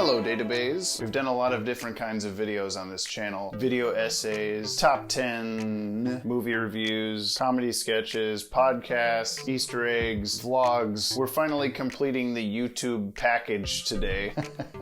Hello Database. We've done a lot of different kinds of videos on this channel. Video essays, top 10 movie reviews, comedy sketches, podcasts, Easter eggs, vlogs. We're finally completing the YouTube package today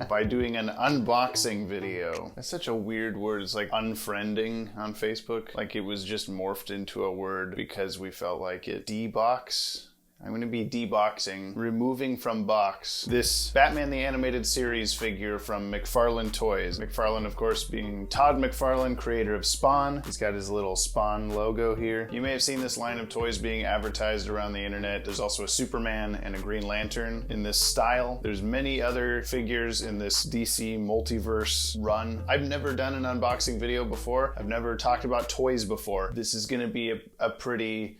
by doing an unboxing video. That's such a weird word. It's like unfriending on Facebook. Like it was just morphed into a word because we felt like it. Debox? I'm going to be deboxing, removing from box, this Batman the Animated Series figure from McFarlane Toys. McFarlane, of course, being Todd McFarlane, creator of Spawn. He's got his little Spawn logo here. You may have seen this line of toys being advertised around the internet. There's also a Superman and a Green Lantern in this style. There's many other figures in this DC multiverse run. I've never done an unboxing video before. I've never talked about toys before. This is going to be a pretty...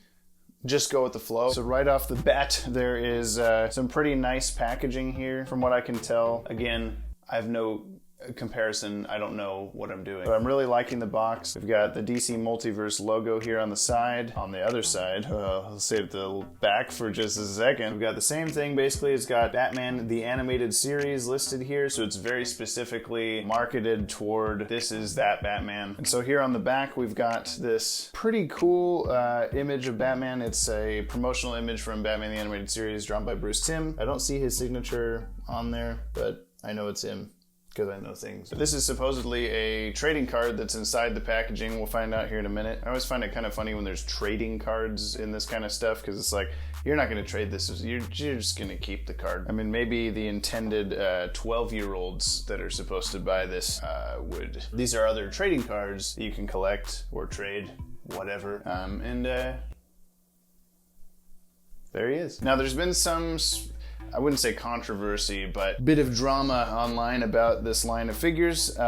just go with the flow. So right off the bat, there is some pretty nice packaging here from what I can tell. Again, I have no comparison. I don't know what I'm doing. But I'm really liking the box. We've got the DC Multiverse logo here on the side. On the other side, I'll save the back for just a second. We've got the same thing basically. It's got Batman the Animated Series listed here, so it's very specifically marketed toward this is that Batman. And so here on the back, we've got this pretty cool image of Batman. It's a promotional image from Batman the Animated Series drawn by Bruce Timm. I don't see his signature on there, but I know it's him, because I know things. This is supposedly a trading card that's inside the packaging. We'll find out here in a minute. I always find it kind of funny when there's trading cards in this kind of stuff, because it's like, you're not going to trade this. You're just going to keep the card. I mean, maybe the intended 12-year-olds that are supposed to buy this would. These are other trading cards that you can collect or trade, whatever. There he is. Now, there's been some... I wouldn't say controversy, but bit of drama online about this line of figures,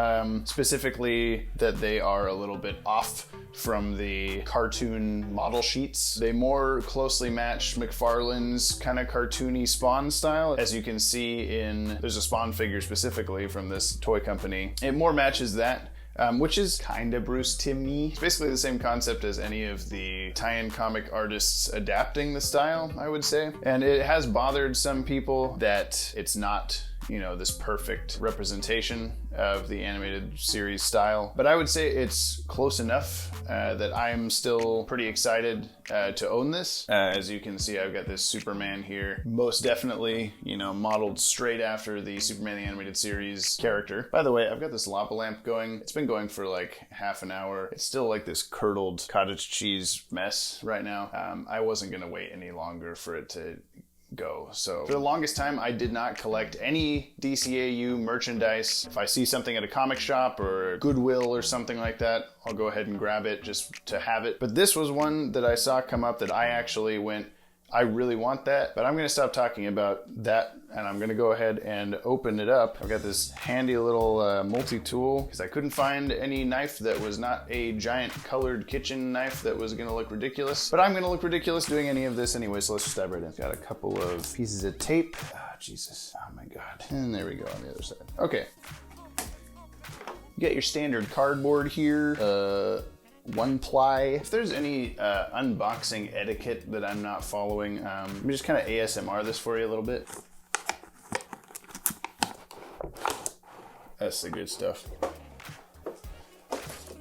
specifically that they are a little bit off from the cartoon model sheets. They more closely match McFarlane's kind of cartoony Spawn style. As you can see there's a Spawn figure specifically from this toy company. It more matches that. Which is kind of Bruce Timm-y. It's basically the same concept as any of the tie-in comic artists adapting the style, I would say. And it has bothered some people that it's not, you know, this perfect representation of the animated series style. But I would say it's close enough that I'm still pretty excited to own this. As you can see, I've got this Superman here. Most definitely, you know, modeled straight after the Superman the Animated Series character. By the way, I've got this lava lamp going. It's been going for like half an hour. It's still like this curdled cottage cheese mess right now. I wasn't gonna wait any longer for it to go. So for the longest time, I did not collect any DCAU merchandise. If I see something at a comic shop or Goodwill or something like that, I'll go ahead and grab it just to have it. But this was one that I saw come up that I actually went, I really want that, but I'm going to stop talking about that and I'm going to go ahead and open it up. I've got this handy little multi-tool because I couldn't find any knife that was not a giant colored kitchen knife that was going to look ridiculous. But I'm going to look ridiculous doing any of this anyway, so let's just dive right in. Got a couple of pieces of tape. Oh, Jesus. Oh my God. And there we go on the other side. Okay. You got your standard cardboard here. One ply. If there's any unboxing etiquette that I'm not following, let me just kind of ASMR this for you a little bit. That's the good stuff.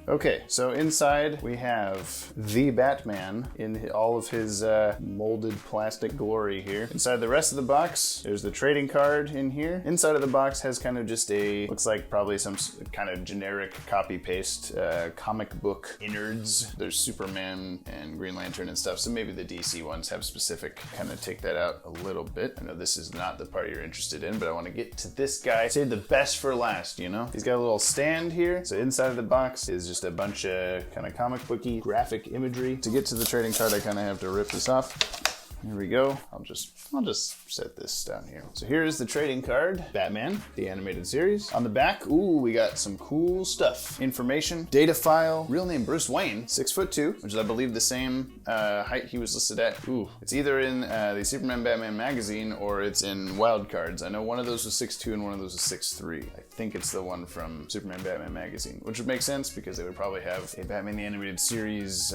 Okay, so inside we have the Batman in all of his molded plastic glory here. Inside the rest of the box, there's the trading card in here. Inside of the box has kind of just looks like probably some kind of generic copy-paste comic book innards. There's Superman and Green Lantern and stuff, so maybe the DC ones have specific, kind of take that out a little bit. I know this is not the part you're interested in, but I want to get to this guy. Save the best for last, you know? He's got a little stand here, so inside of the box is just a bunch of kind of comic booky graphic imagery. To get to the trading card, I kind of have to rip this off. Here we go. I'll just set this down here. So here's the trading card, Batman, the animated series. On the back, ooh, we got some cool stuff. Information, data file, real name Bruce Wayne, 6'2", which is I believe the same height he was listed at. Ooh, it's either in the Superman Batman magazine or it's in Wild Cards. I know one of those was 6'2" and one of those was 6'3". I think it's the one from Superman Batman magazine, which would make sense because they would probably have a Batman the Animated Series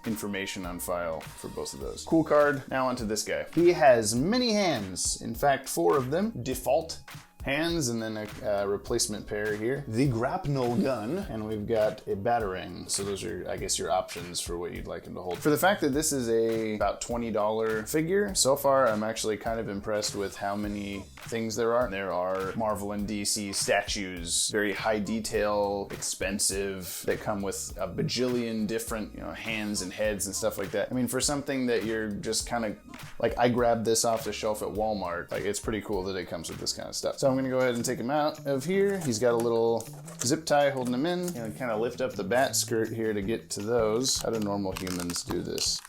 information on file for both of those. Cool card. Now onto this guy. He has many hands, in fact 4 of them, default hands, and then a replacement pair here. The grapnel gun, and we've got a batarang. So those are, I guess, your options for what you'd like him to hold. For the fact that this is a about $20 figure, so far I'm actually kind of impressed with how many things there are. There are Marvel and DC statues, very high detail, expensive, that come with a bajillion different, hands and heads and stuff like that. I mean, for something that you're just kind of, like, I grabbed this off the shelf at Walmart, like, it's pretty cool that it comes with this kind of stuff. So I'm gonna go ahead and take him out of here. He's got a little zip tie holding him in, and kind of lift up the bat skirt here to get to those. How do normal humans do this?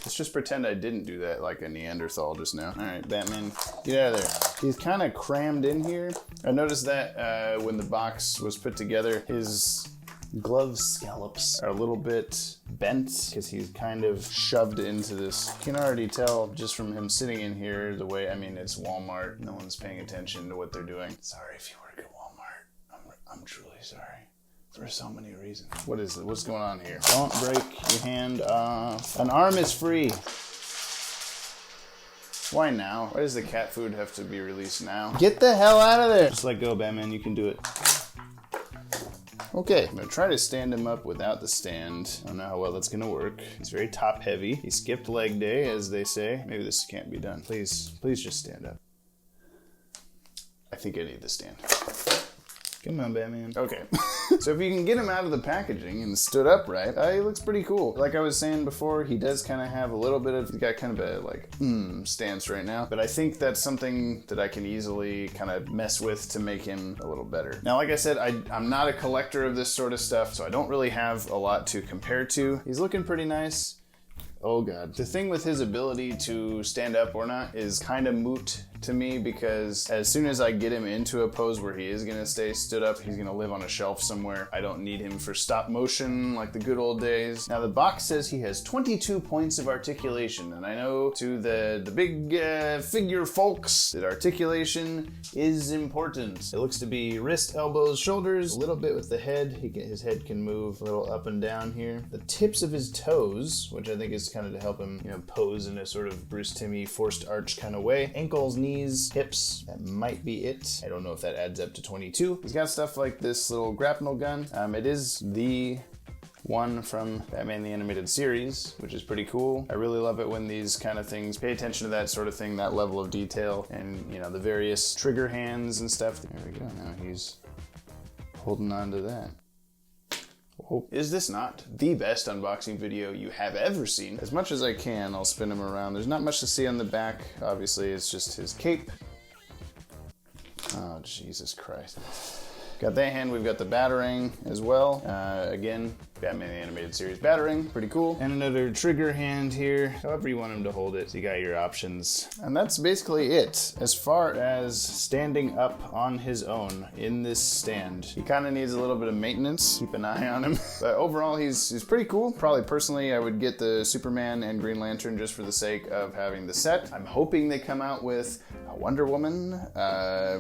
Let's just pretend I didn't do that like a Neanderthal just now. All right, Batman, get out of there. He's kind of crammed in here. I noticed that when the box was put together, his glove scallops are a little bit bent because he's kind of shoved into this. You can already tell just from him sitting in here the way, I mean, it's Walmart. No one's paying attention to what they're doing. Sorry if you work at Walmart. I'm truly sorry. For so many reasons. What is it? What's going on here? Don't break your hand off. An arm is free. Why now? Why does the cat food have to be released now? Get the hell out of there! Just let go, Batman. You can do it. Okay, I'm gonna try to stand him up without the stand. I don't know how well that's gonna work. He's very top heavy. He skipped leg day, as they say. Maybe this can't be done. Please just stand up. I think I need the stand. Come on, Batman. Okay. So if you can get him out of the packaging and stood upright, he looks pretty cool. Like I was saying before, he does kind of have a little bit of, he's got kind of a stance right now, but I think that's something that I can easily kind of mess with to make him a little better. Now, like I said, I'm not a collector of this sort of stuff, so I don't really have a lot to compare to. He's looking pretty nice. Oh God. The thing with his ability to stand up or not is kind of moot to me, because as soon as I get him into a pose where he is gonna stay stood up, he's gonna live on a shelf somewhere. I don't need him for stop motion like the good old days. Now the box says he has 22 points of articulation, and I know to the big figure folks that articulation is important. It looks to be wrist, elbows, shoulders, a little bit with the head. His head can move a little up and down here. The tips of his toes, which I think is kind of to help him, pose in a sort of Bruce Timm forced arch kind of way. Ankles, knees, hips, that might be it. I don't know if that adds up to 22. He's got stuff like this little grapnel gun. It is the one from Batman the Animated Series, which is pretty cool. I really love it when these kind of things pay attention to that sort of thing, that level of detail, and the various trigger hands and stuff. There we go. Now he's holding on to that. Oh. Is this not the best unboxing video you have ever seen? As much as I can, I'll spin him around. There's not much to see on the back. Obviously, it's just his cape. Oh, Jesus Christ. Got that hand, we've got the batarang as well. Again, Batman the Animated Series batarang, pretty cool. And another trigger hand here, however you want him to hold it. So you got your options. And that's basically it. As far as standing up on his own in this stand, he kind of needs a little bit of maintenance. Keep an eye on him. But overall, he's pretty cool. Probably personally, I would get the Superman and Green Lantern just for the sake of having the set. I'm hoping they come out with a Wonder Woman,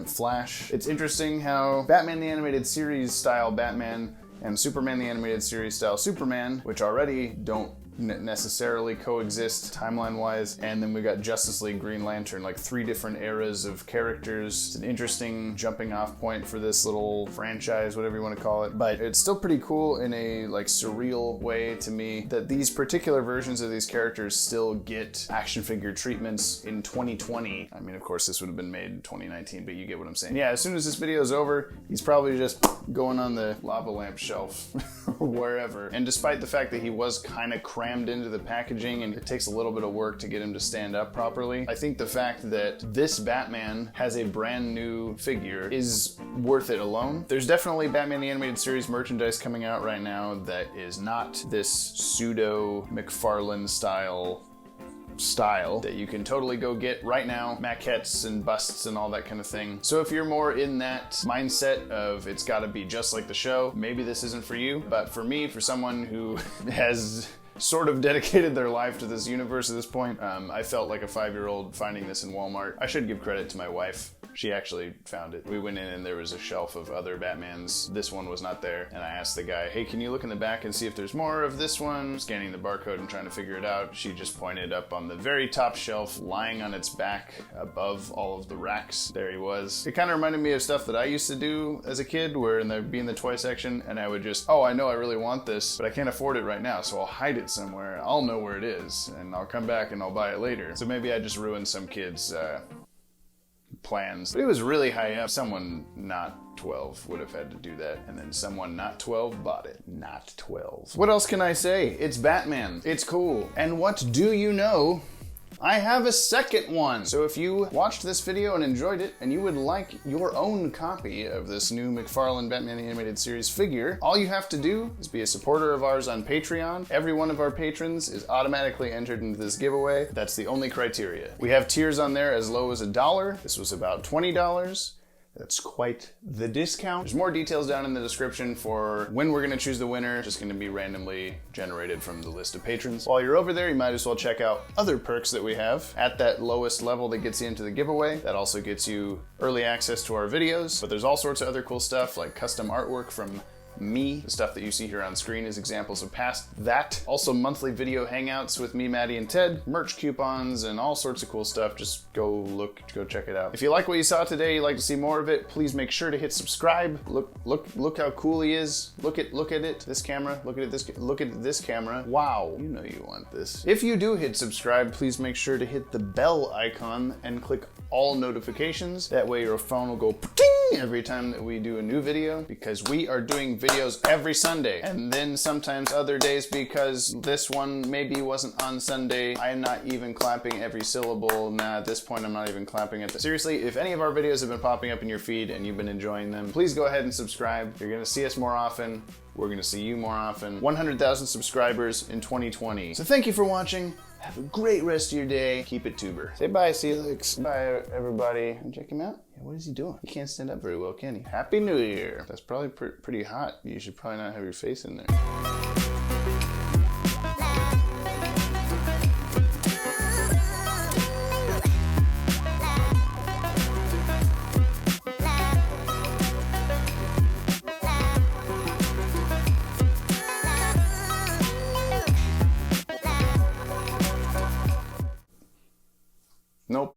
Flash. It's interesting how Batman the Animated Series style Batman and Superman the Animated Series style Superman, which already don't necessarily coexist timeline-wise, and then we got Justice League Green Lantern, like 3 different eras of characters. It's an interesting jumping off point for this little franchise, whatever you want to call it, but it's still pretty cool in a surreal way to me that these particular versions of these characters still get action figure treatments in 2020. I mean, of course this would have been made in 2019, but you get what I'm saying. Yeah, as soon as this video is over, he's probably just going on the lava lamp shelf or wherever. And despite the fact that he was kind of crammed into the packaging and it takes a little bit of work to get him to stand up properly, I think the fact that this Batman has a brand new figure is worth it alone. There's definitely Batman the Animated Series merchandise coming out right now that is not this pseudo McFarlane style that you can totally go get right now, maquettes and busts and all that kind of thing. So if you're more in that mindset of it's got to be just like the show, maybe this isn't for you. But for me, for someone who has sort of dedicated their life to this universe at this point, I felt like a 5-year-old finding this in Walmart. I should give credit to my wife. She actually found it. We went in and there was a shelf of other Batmans. This one was not there. And I asked the guy, hey, can you look in the back and see if there's more of this one? Scanning the barcode and trying to figure it out. She just pointed up on the very top shelf, lying on its back above all of the racks. There he was. It kind of reminded me of stuff that I used to do as a kid, where there'd be in the toy section and I would just, oh, I know I really want this, but I can't afford it right now, so I'll hide it somewhere. I'll know where it is and I'll come back and I'll buy it later. So maybe I just ruined some kid's plans. But it was really high up. Someone not 12 would have had to do that, and then someone not 12 bought it. Not 12. What else can I say? It's Batman. It's cool. And what do you know? I have a second one. So if you watched this video and enjoyed it, and you would like your own copy of this new McFarlane Batman Animated Series figure, all you have to do is be a supporter of ours on Patreon. Every one of our patrons is automatically entered into this giveaway. That's the only criteria. We have tiers on there as low as $1. This was about $20. That's quite the discount. There's more details down in the description for when we're gonna choose the winner. Just gonna be randomly generated from the list of patrons. While you're over there, you might as well check out other perks that we have at that lowest level that gets you into the giveaway. That also gets you early access to our videos, but there's all sorts of other cool stuff like custom artwork from me. The stuff that you see here on screen is examples of past that. Also monthly video hangouts with me, Maddie, and Ted, merch coupons, and all sorts of cool stuff. Just go check it out. If you like what you saw today, you'd like to see more of it, please make sure to hit subscribe. Look how cool he is. Look at it. This camera. Look at this camera. Wow, you know you want this. If you do hit subscribe, please make sure to hit the bell icon and click all notifications. That way your phone will go pting every time that we do a new video, because we are doing videos every Sunday, and then sometimes other days, because this one maybe wasn't on Sunday. I am not even clapping every syllable. Nah, at this point I'm not even clapping at the... Seriously, if any of our videos have been popping up in your feed and you've been enjoying them, please go ahead and subscribe. You're gonna see us more often. We're gonna see you more often. 100,000 subscribers in 2020. So thank you for watching. Have a great rest of your day. Keep it tuber. Say bye, Celix. Bye, everybody. And check him out. Yeah, what is he doing? He can't stand up very well, can he? Happy New Year. That's probably pretty hot. You should probably not have your face in there.